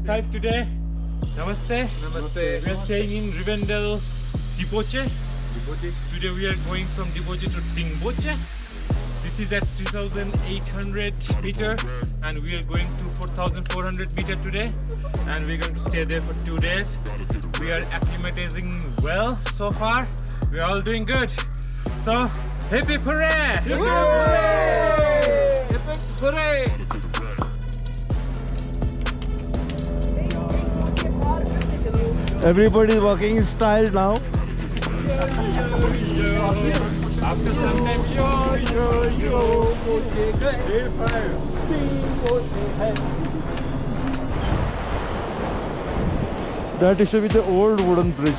5 today. Namaste. Namaste. We are staying in Rivendell, Deboche. Today we are going from Deboche to Dingboche. This is at 3,800 meter and we are going to 4,400 meter today, and we're going to stay there for 2 days. We are acclimatizing well so far. We are all doing good. So, hippie hooray! Hippie hooray! Hippie hooray! Everybody walking in style now. After some time, That used to be the old wooden bridge.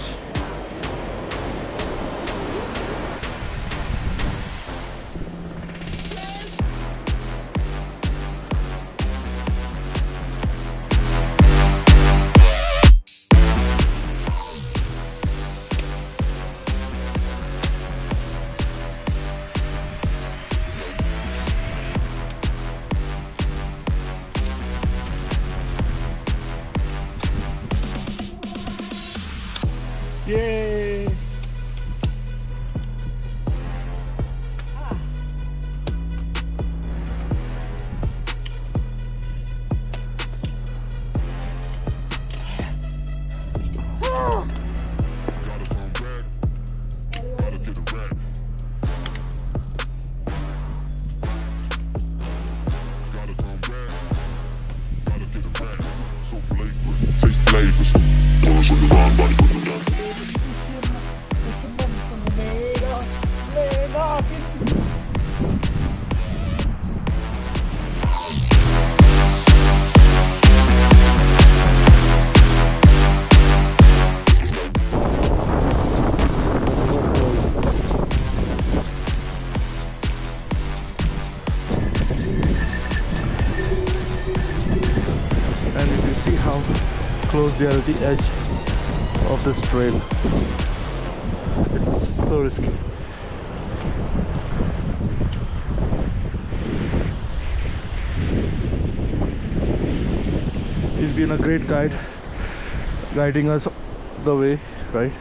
Yay! Taste flavors. Buzz when you're on body, put them down. And if you see how close they are at the edge of this trail, it's so risky. He's been a great guide, guiding us the way, right?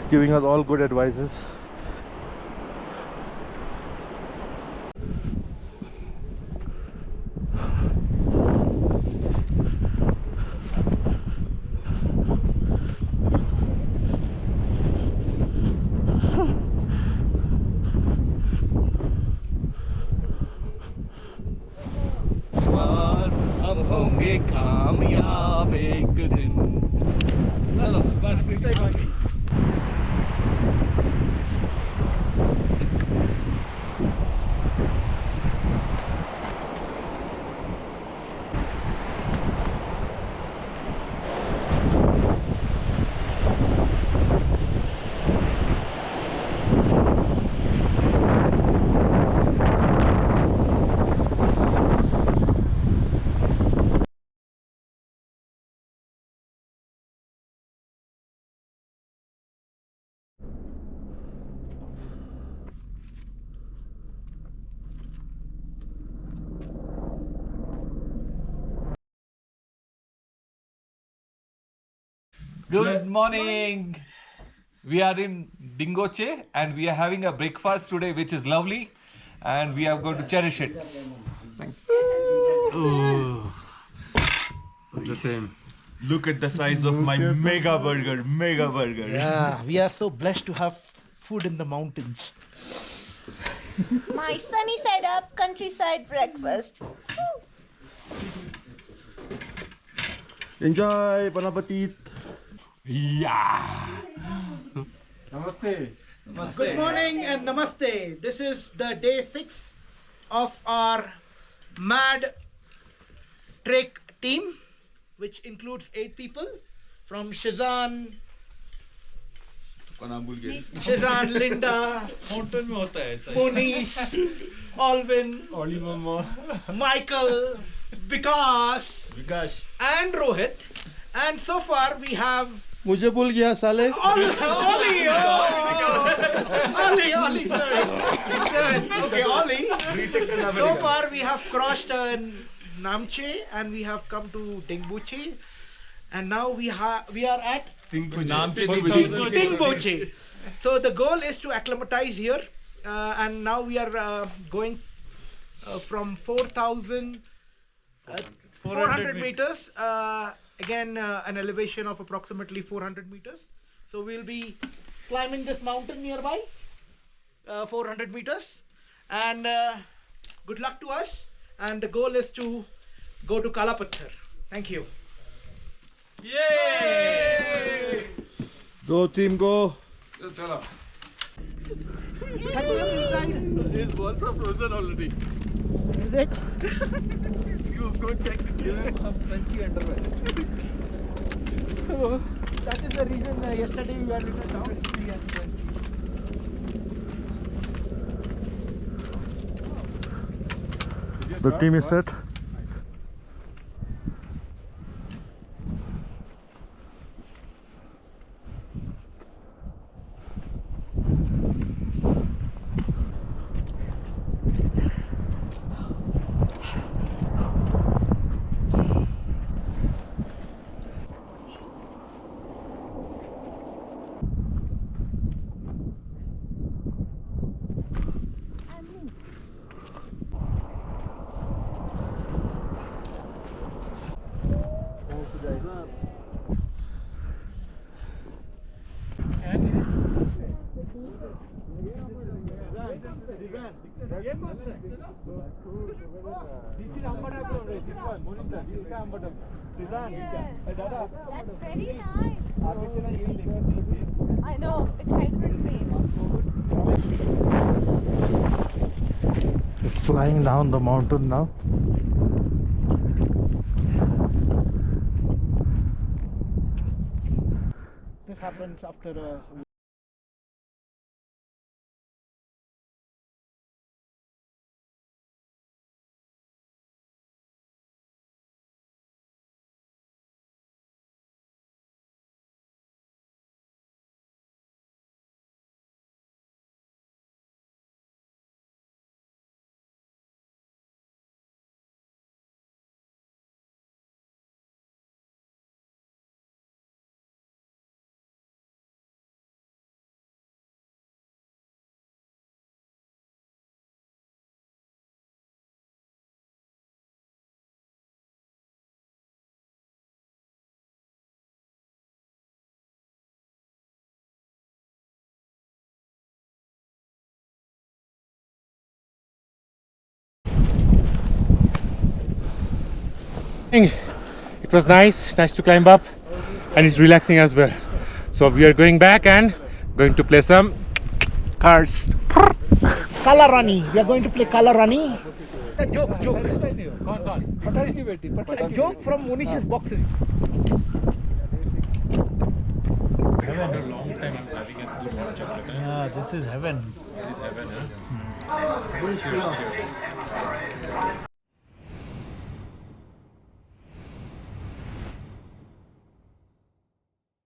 Giving us all good advices. हम होंगे कामयाब एक दिन। चलो बस इतना ही बाकी। Good morning. We are in Dingboche and we are having a breakfast today, which is lovely, and we are going to cherish it. The same. Look at the size of my mega burger. Yeah, we are so blessed to have food in the mountains. My sunny side up countryside breakfast. Enjoy, bon appetit. yeah. Namaste. Good morning and namaste. This is the day 6 of our mad trek team, which includes 8 people from Shazan, Linda, Mountain में होता है ऐसा। Monish, Alvin, Michael, Vikas, and Rohit. And so far we have मुझे भूल गया साले. Ollie, sorry. Okay, Ollie. So far we have crossed Namche and we have come to Dingboche. and now we are at Dingboche. So the goal is to acclimatize here, and now we are going from 4,400 meters. Again, an elevation of approximately 400 meters. So we'll be climbing this mountain nearby, 400 meters, and good luck to us. And the goal is to go to Kalapathar. Thank you. Yay! Go team, go. Chalo. His balls are frozen already. Is it? Go check. Give him some crunchy underwear. That is the reason yesterday we were little down. Crispy and crunchy. The team is set. That's very nice. I know, excitement me. It's flying down the mountain now. This happens after It was nice to climb up, and it's relaxing as well. So we are going back and going to play some cards. Kalarani. We are going to play Kalarani. A joke. A joke from Munish's boxing. Yeah, this is heaven. This is heaven, huh? Cheers.